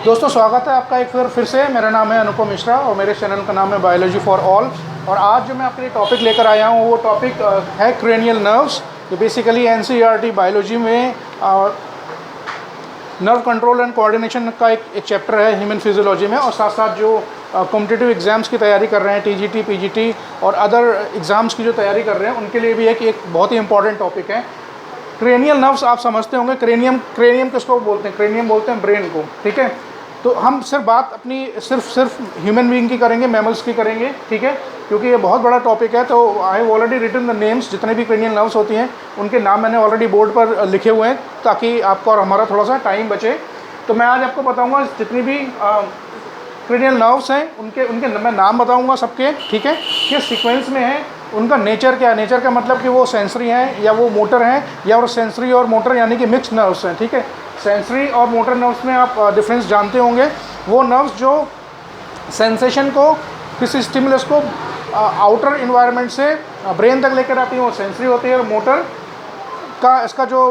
दोस्तों स्वागत है आपका एक फिर से। मेरा नाम है अनुपम मिश्रा और मेरे चैनल का नाम है बायोलॉजी फॉर ऑल। और आज जो मैं आपके लिए टॉपिक लेकर आया हूँ वो टॉपिक है क्रेनियल नर्व्स। जो बेसिकली एनसीईआरटी बायोलॉजी में नर्व कंट्रोल एंड कोऑर्डिनेशन का एक चैप्टर है ह्यूमन फिजियोलॉजी में। और साथ साथ जो कॉम्पिटिटिव एग्ज़ाम्स की तैयारी कर रहे हैं, टीजीटी, पीजीटी और अदर एग्ज़ाम्स की जो तैयारी कर रहे हैं उनके लिए भी एक बहुत ही इंपॉर्टेंट टॉपिक है। क्रेनियल नर्व्स आप समझते होंगे। क्रेनियम किसको बोलते हैं? क्रेनियम बोलते हैं ब्रेन को, ठीक है। तो हम सिर्फ बात अपनी सिर्फ ह्यूमन बीइंग की करेंगे, मैमल्स की करेंगे, ठीक है, क्योंकि ये बहुत बड़ा टॉपिक है। तो I have already written the names, जितने भी क्रेनियल नर्व्स होती हैं उनके नाम मैंने ऑलरेडी बोर्ड पर लिखे हुए हैं ताकि आपका और हमारा थोड़ा सा टाइम बचे। तो मैं आज आपको बताऊंगा जितनी भी क्रेनियल नर्व्स हैं उनके मैं नाम बताऊंगा सबके, ठीक है, किस सीक्वेंस में है, उनका नेचर क्या है। नेचर का मतलब कि वो सेंसरी हैं या वो मोटर हैं या वो सेंसरी और मोटर यानी कि मिक्स नर्व्स हैं, ठीक है। सेंसरी और मोटर नर्व्स में आप डिफरेंस जानते होंगे। वो नर्व्स जो सेंसेशन को, किसी स्टिमुलस को आउटर इन्वायरमेंट से ब्रेन तक लेकर आती है, वो सेंसरी होती है। और मोटर का इसका जो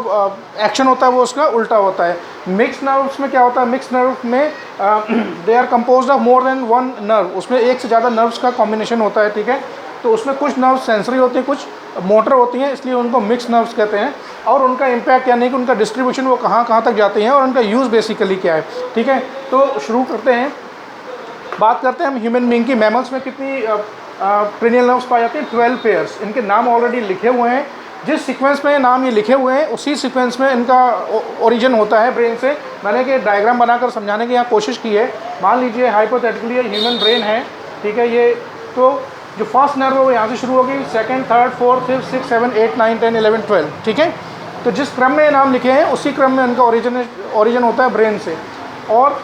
एक्शन होता है वो उसका उल्टा होता है। मिक्स नर्व्स में क्या होता है? मिक्स नर्व में they are composed of more than one nerve. उसमें एक से ज़्यादा नर्व्स का कॉम्बिनेशन होता है, ठीक है। तो उसमें कुछ नर्व्स सेंसरी होती हैं, कुछ मोटर होती हैं, इसलिए उनको मिक्स नर्व्स कहते हैं। और उनका इम्पैक्ट यानी कि उनका डिस्ट्रीब्यूशन वो कहाँ कहाँ तक जाती हैं और उनका यूज़ बेसिकली क्या है, ठीक है। तो शुरू करते हैं, बात करते हैं हम ह्यूमन बीइंग की। मैमल्स में कितनी क्रेनियल नर्व्स पाई जाती हैं? 12 पेयर्स। इनके नाम ऑलरेडी लिखे हुए हैं। जिस सीक्वेंस में नाम ये लिखे हुए हैं उसी सीक्वेंस में इनका ओरिजिन होता है ब्रेन से। मैंने कि डायग्राम बनाकर समझाने की यहाँ कोशिश की है। मान लीजिए हाइपोथेटिकली ये ह्यूमन ब्रेन है, ठीक है। ये तो जो फर्स्ट नर्व है वो यहाँ से शुरू होगी, सेकंड, थर्ड, फोर्थ, फिफ्थ, 6, 7, 8, 9, 10, 11, 12, ठीक है। तो जिस क्रम में ये नाम लिखे हैं उसी क्रम में इनका ओरिजिन होता है ब्रेन से। और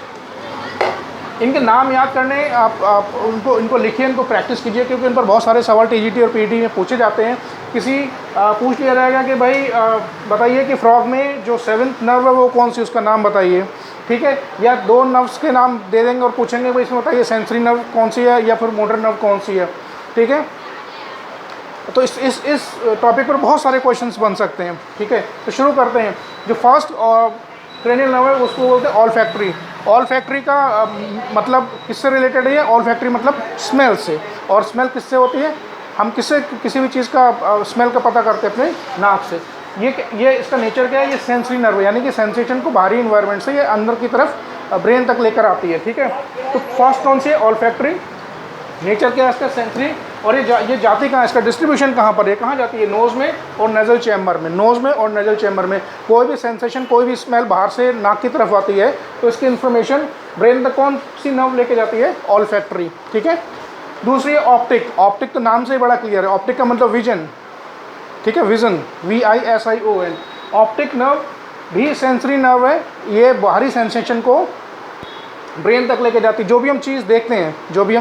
इनके नाम याद करने आप इनको लिखिए, इनको प्रैक्टिस कीजिए, क्योंकि इन पर बहुत सारे सवाल टीजीटी और पीटी में पूछे जाते हैं। पूछ लिया जाएगा कि भाई बताइए कि फ्रॉग में जो 7th नर्व है वो कौन सी, उसका नाम बताइए, ठीक है। या 2 नर्व्स के नाम दे देंगे और पूछेंगे भाई इसमें बताइए सेंसरी नर्व कौन सी है या फिर मोटर नर्व कौन सी है, ठीक है। तो इस टॉपिक पर बहुत सारे क्वेश्चंस बन सकते हैं, ठीक है। तो शुरू करते हैं। जो फर्स्ट क्रेनियल नर्व है उसको बोलते हैं ऑल्फैक्टरी। ऑल्फैक्टरी का मतलब किससे रिलेटेड है? ऑल्फैक्टरी मतलब स्मेल से। और स्मेल किससे होती है? हम किसी भी चीज़ का स्मेल का पता करते हैं अपने नाक से। ये इसका नेचर क्या है? ये सेंसरी नर्व यानी कि सेंसेशन को बाहरी इन्वायरमेंट से ये अंदर की तरफ ब्रेन तक लेकर आती है, ठीक है। तो फर्स्ट कौन सी है? ऑल्फैक्टरी। नेचर क्या है इसका? सेंसरी। और ये जाती कहाँ है? इसका डिस्ट्रीब्यूशन कहाँ पर है? कहाँ जाती है? नोज़ में और नेजल चैम्बर में। नोज़ में और नेजल चैम्बर में कोई भी सेंसेशन, कोई भी स्मेल बाहर से नाक की तरफ आती है तो इसकी इन्फॉर्मेशन ब्रेन तक कौन सी नर्व लेके जाती है? ऑल्फैक्टरी, ठीक है। दूसरी है ऑप्टिक। ऑप्टिक तो नाम से ही बड़ा क्लियर है। ऑप्टिक का मतलब विजन, ठीक है, विजन, VISION। ऑप्टिक नर्व भी सेंसरी नर्व है। ये बाहरी सेंसेशन को ब्रेन तक लेके जाती है। जो भी हम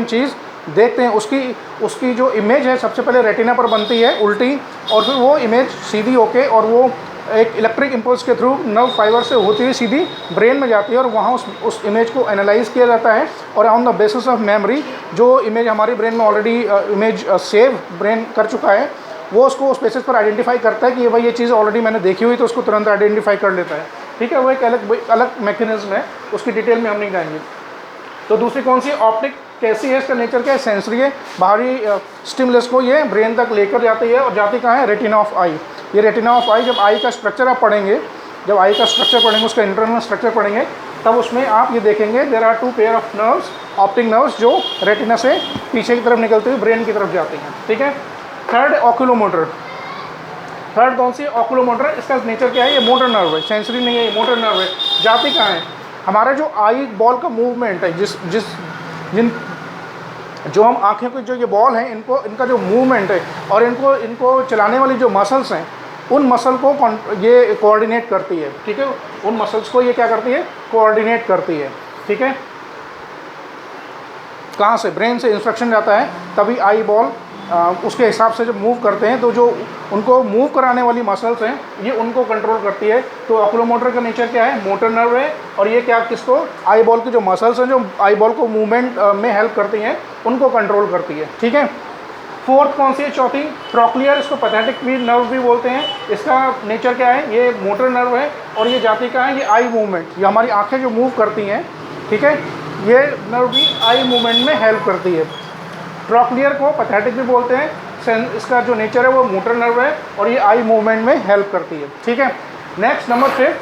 चीज़ देखते हैं उसकी जो इमेज है सबसे पहले रेटिना पर बनती है उल्टी, और फिर वो इमेज सीधी होके और वो एक इलेक्ट्रिक इम्पल्स के थ्रू नर्व फाइबर से होती हुई सीधी ब्रेन में जाती है। और वहाँ उस इमेज को एनालाइज किया जाता है और on the basis of memory, जो इमेज हमारी ब्रेन में ऑलरेडी इमेज सेव ब्रेन कर चुका है, वो उसको उस बेसिस पर आइडेंटिफाई करता है कि भाई ये चीज़ ऑलरेडी मैंने देखी हुई, तो उसको तुरंत आइडेंटिफाई कर लेता है, ठीक है। वो एक अलग मैकेनिज्म है, उसकी डिटेल में हम नहीं जाएंगे। तो दूसरी कौन सी? ऑप्टिक। कैसी है? इसका नेचर क्या है? सेंसरी है। बाहरी स्टिमुलस को ये ब्रेन तक लेकर जाती है। और जाती कहाँ है? रेटिना ऑफ आई। ये रेटिना ऑफ आई, जब आई का स्ट्रक्चर आप पढ़ेंगे, उसका इंटरनल स्ट्रक्चर पढ़ेंगे, तब उसमें आप ये देखेंगे there are 2 pair of nerves, optic nerves, जो रेटिना से पीछे की तरफ निकलते हुए ब्रेन की तरफ जाती हैं, ठीक है। Third oculomotor. थर्ड कौन सी? ऑक्यूलोमोटर। इसका नेचर क्या है? ये मोटर नर्व है, सेंसरी नहीं है, ये मोटर नर्व है। जाती कहाँ है? हमारा जो आई बॉल का मूवमेंट है, जो हम आँखें को जो ये बॉल है, इनका जो मूवमेंट है और इनको चलाने वाली जो मसल्स हैं, उन मसल को ये कोऑर्डिनेट करती है, ठीक है। उन मसल्स को ये क्या करती है? कोऑर्डिनेट करती है, ठीक है। कहाँ से? ब्रेन से इंस्ट्रक्शन जाता है, तभी आई बॉल उसके हिसाब से जब मूव करते हैं तो जो उनको मूव कराने वाली मसल्स हैं ये उनको कंट्रोल करती है। तो ऑक्यूलोमोटर का नेचर क्या है? मोटर नर्व है। और ये क्या किसको? आई बॉल की जो मसल्स हैं जो आई बॉल को मूवमेंट में हेल्प करती हैं, उनको कंट्रोल करती है, ठीक है। फोर्थ कौन सी है? चौथी ट्रोक्लियर। इसको पैथेटिक भी नर्व भी बोलते हैं। इसका नेचर क्या है? ये मोटर नर्व है। और ये जाती कहाँ है? ये आई मूवमेंट, ये हमारी आँखें जो मूव करती हैं ठीक है। ये नर्व भी आई मूवमेंट में हेल्प करती है। ट्रॉक्लियर को पैथेटिक भी बोलते हैं। इसका जो नेचर है वो मोटर नर्व है और ये आई मूवमेंट में हेल्प करती है, ठीक है। नेक्स्ट नंबर 5,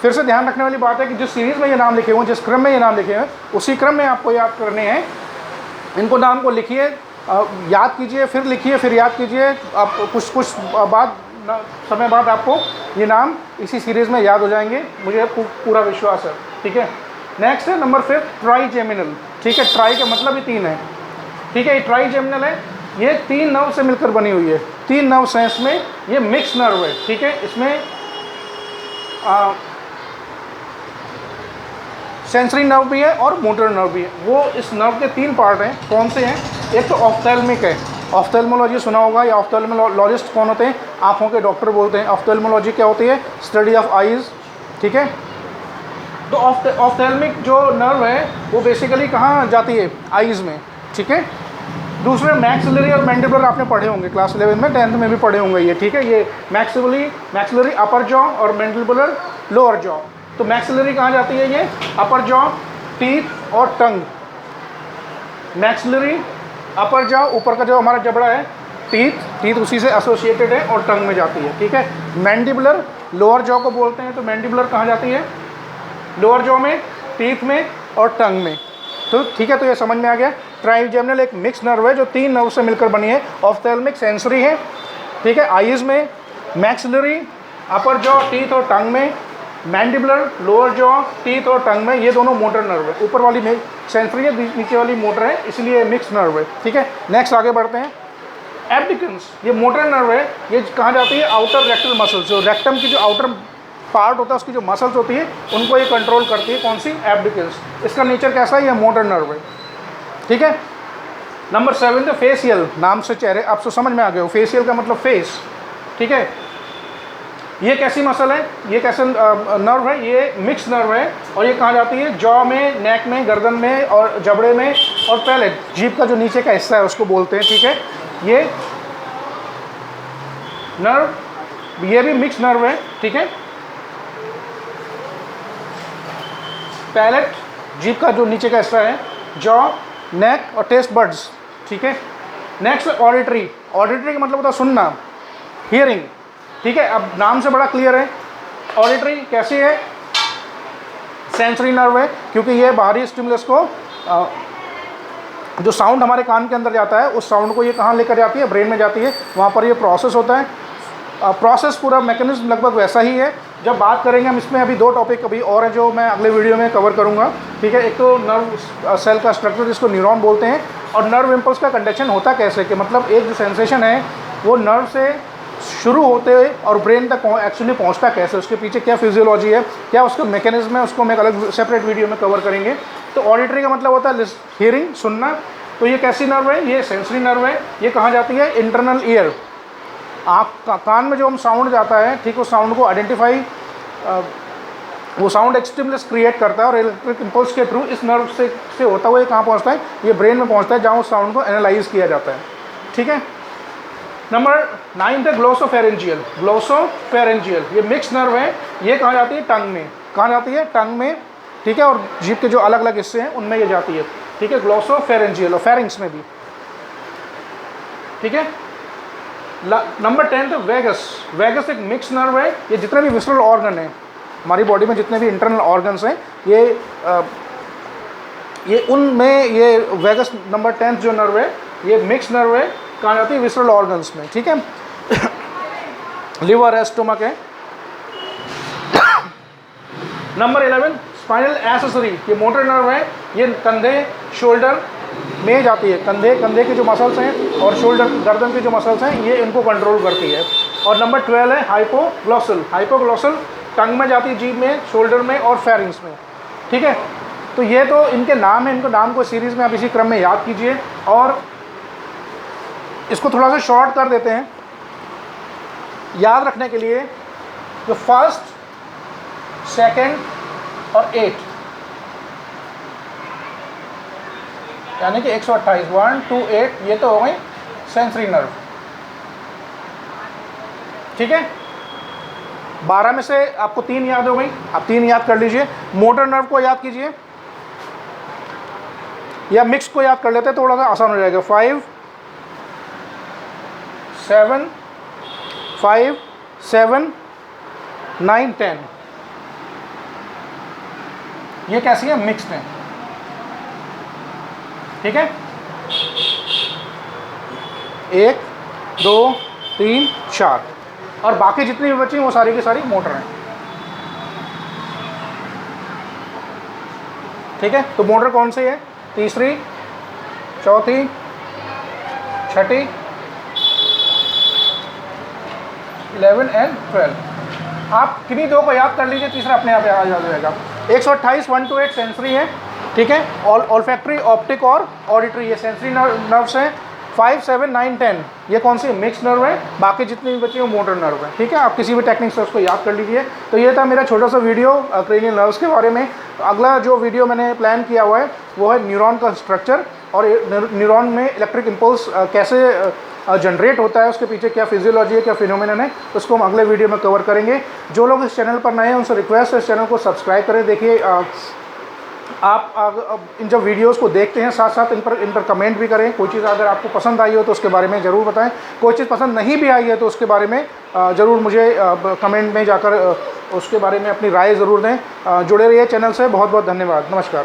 फिर से ध्यान रखने वाली बात है कि जिस सीरीज़ में ये नाम लिखे हुए, जिस क्रम में ये नाम लिखे हैं, उसी क्रम में आपको याद करने हैं। इनको नाम को लिखिए, याद कीजिए, फिर लिखिए, फिर याद कीजिए। आप कुछ समय बाद आपको ये नाम इसी सीरीज़ में याद हो जाएंगे, मुझे पूरा विश्वास है, ठीक है। नेक्स्ट है नंबर 5 ट्राईजेमिनल, ठीक है। ट्राई का मतलब ही 3 है, ठीक है। ये ट्राईजेमिनल है, ये 3 नर्व से मिलकर बनी हुई है। 3 नर्व सेंस में ये मिक्स नर्व है, ठीक है। इसमें सेंसरी नर्व भी है और मोटर नर्व भी है। वो इस नर्व के 3 पार्ट हैं। कौन से हैं? एक तो ऑफ्थेल्मिक है, ऑफ्थेल्मोलॉजी सुना होगा, या ऑफ्थेल्मोलॉजिस्ट कौन होते हैं? आँखों के डॉक्टर बोलते हैं। ऑफ्थेल्मोलॉजी क्या होती है? स्टडी ऑफ आईज़, ठीक है। तो ऑफ्थेल्मिक जो नर्व है वो बेसिकली कहाँ जाती है? आईज़ में, ठीक है। दूसरे मैक्सिलरी और मैंडिबुलर आपने पढ़े होंगे क्लास 11 में, 10th में भी पढ़े होंगे ये, ठीक है। ये मैक्सिलरी अपर जॉ और मैंडिबुलर लोअर जॉ। तो मैक्सिलरी कहाँ जाती है? ये अपर जॉ, टीथ और टंग। मैक्सिलरी अपर जॉ, ऊपर का जो हमारा जबड़ा है, टीथ उसी से एसोसिएटेड है और टंग में जाती है, ठीक है। मैंडिबुलर लोअर जॉ को बोलते हैं। तो मैंडिबुलर कहाँ जाती है? लोअर जॉ में, टीथ में और टंग में। तो ठीक है, तो ये समझ में आ गया। ट्राईजेमिनल एक मिक्स नर्व है जो 3 नर्व से मिलकर बनी है। ऑफ्थेल्मिक सेंसरी है, ठीक है, आईज में। मैक्सिलरी अपर जॉ, टीथ और टंग में। मैंडिबुलर लोअर जॉ, टीथ और टंग में। ये दोनों मोटर नर्व है। ऊपर वाली में सेंसरी है, नीचे वाली मोटर है, इसलिए मिक्स नर्व है, ठीक है। नेक्स्ट आगे बढ़ते हैं। एब्डिकन्स, ये मोटर नर्व है। ये कहाँ जाती है? आउटर रेक्टल मसल्स, जो रेक्टम की जो आउटर पार्ट होता है उसकी जो मसल्स होती है उनको ये कंट्रोल करती है। कौन सी? एब्डिकल्स। इसका नेचर कैसा है? ये मोटर नर्व है, ठीक है। नंबर 7 है फेसियल, नाम से चेहरे, आप तो समझ में आ गए हो। फेसियल का मतलब फेस, ठीक है। ये कैसी मसल है? ये कैसे नर्व है? ये मिक्स नर्व है और ये कहाँ जाती है? जॉ में, नेक में, गर्दन में और जबड़े में और पैलेट, जीभ का जो नीचे का हिस्सा है उसको बोलते हैं, ठीक है। ये नर्व, ये भी मिक्स नर्व है, ठीक है। पैलेट, जीभ का जो नीचे का हिस्सा है, जॉ, नेक और टेस्ट बड्स, ठीक है। Next auditory. ऑडिटरी का मतलब होता है सुनना, हियरिंग, ठीक है। अब नाम से बड़ा क्लियर है। ऑडिटरी कैसी है? सेंसरी नर्व है, क्योंकि ये बाहरी स्टिमुलस को, जो साउंड हमारे कान के अंदर जाता है उस साउंड को ये कहाँ लेकर जाती है? ब्रेन में जाती है, वहाँ पर ये प्रोसेस होता है। प्रोसेस पूरा मैकेनिज्म लगभग वैसा ही है। जब बात करेंगे हम इसमें, अभी 2 टॉपिक अभी और हैं जो मैं अगले वीडियो में कवर करूँगा, ठीक है। एक तो नर्व सेल का स्ट्रक्चर जिसको न्यूरॉन बोलते हैं, और नर्व इम्पल्स का कंडक्शन होता कैसे, कि मतलब एक जो सेंसेशन है वो नर्व से शुरू होते हुए और ब्रेन तक एक्चुअली पहुंचता कैसे, उसके पीछे क्या फिजियोलॉजी है, क्या उसका मैकेनिज्म है, उसको हम एक अलग सेपरेट वीडियो में कवर करेंगे। तो ऑडिटरी का मतलब होता है हियरिंग, सुनना। तो ये कैसी नर्व है? ये सेंसरी नर्व है। ये कहाँ जाती है? इंटरनल ईयर, आँख कान में जो हम साउंड जाता है, ठीक, उस साउंड को आइडेंटिफाई, वो साउंड एक स्टिमुलस क्रिएट करता है और इलेक्ट्रिक इम्पल्स के थ्रू इस नर्व से होता हुआ ये कहाँ पहुँचता है? ये ब्रेन में पहुँचता है, जहाँ उस साउंड को एनालाइज किया जाता है, ठीक है। नंबर 9 है ग्लोसोफेरेंजियल। ग्लोसोफेरेंजियल ये मिक्स नर्व है। ये कहाँ जाती है? टंग में। कहाँ जाती है? टंग में, ठीक है। और जीभ के जो अलग अलग हिस्से हैं उनमें ये जाती है, ठीक है। ग्लोसोफेरेंजियल और फेरिंग्स में भी, ठीक है। नंबर 10 है वेगस। वेगस एक मिक्स नर्व है। ये जितने भी विसरल ऑर्गन हैं हमारी बॉडी में, जितने भी इंटरनल ऑर्गन्स हैं, ये उनमें ये वेगस नंबर 10 जो नर्व है ये मिक्स नर्व है। कहाँ जाती है? विसरल ऑर्गन्स में, ठीक है। लिवर है, स्टोमक है। Number 11 spinal accessory. ये मोटर नर्व है। ये कंधे, शोल्डर में जाती है। कंधे के जो मसल्स हैं और शोल्डर, गर्दन के जो मसल्स हैं, ये इनको कंट्रोल करती है। और नंबर 12 है हाइपोग्लॉसल। हाइपोग्लॉसल टंग में जाती है, जीभ में, शोल्डर में और फेरिंग्स में, ठीक है। तो ये तो इनके नाम है। इनको नाम को सीरीज़ में आप इसी क्रम में याद कीजिए और इसको थोड़ा सा शॉर्ट कर देते हैं याद रखने के लिए। जो फर्स्ट, सेकंड और 8, यानी कि 128, 1, 2, 8, ये तो हो गई सेंसरी नर्व, ठीक है। 12 में से आपको 3 याद हो गई, आप 3 याद कर लीजिए। मोटर नर्व को याद कीजिए, या मिक्स को याद कर लेते हैं, थोड़ा सा आसान हो जाएगा। 5 7 5 7 9 10, ये कैसी है? मिक्स्ड है, ठीक है। 1 2 3 4, और बाकी जितनी भी बची हैं वो सारी की सारी मोटर हैं, ठीक है। तो मोटर कौन सी है? तीसरी, चौथी, छठी, 11 एंड 12। आप किन्हीं दो को याद कर लीजिए, तीसरा अपने आप याद हो जाएगा। 128 1 to 8 सेंसरी है, ठीक है। ऑल्फैक्टरी, ऑप्टिक और ऑडिटरी, ये सेंसरी नर्व्स हैं। 5 7 9 10, ये कौन सी? मिक्स नर्व है, बाकी जितनी भी बची वो मोटर नर्व है, ठीक है। आप किसी भी टेक्निक से उसको याद कर लीजिए। तो ये था मेरा छोटा सा वीडियो क्रेनियल नर्व्स के बारे में। अगला जो वीडियो मैंने प्लान किया हुआ है वो है न्यूरॉन का स्ट्रक्चर, और न्यूरॉन में इलेक्ट्रिक इम्पल्स कैसे जनरेट होता है, उसके पीछे क्या फिजियोलॉजी है, क्या फिनोमेनन है, उसको हम अगले वीडियो में कवर करेंगे। जो लोग इस चैनल पर नए हैं उनसे रिक्वेस्ट है इस चैनल को सब्सक्राइब करें। देखिए आप इन जब वीडियोस को देखते हैं साथ साथ इन पर कमेंट भी करें। कोई चीज़ अगर आपको पसंद आई हो तो उसके बारे में ज़रूर बताएं, कोई चीज़ पसंद नहीं भी आई है तो उसके बारे में ज़रूर मुझे कमेंट में जाकर उसके बारे में अपनी राय ज़रूर दें। जुड़े रहिए चैनल से। बहुत बहुत धन्यवाद। नमस्कार।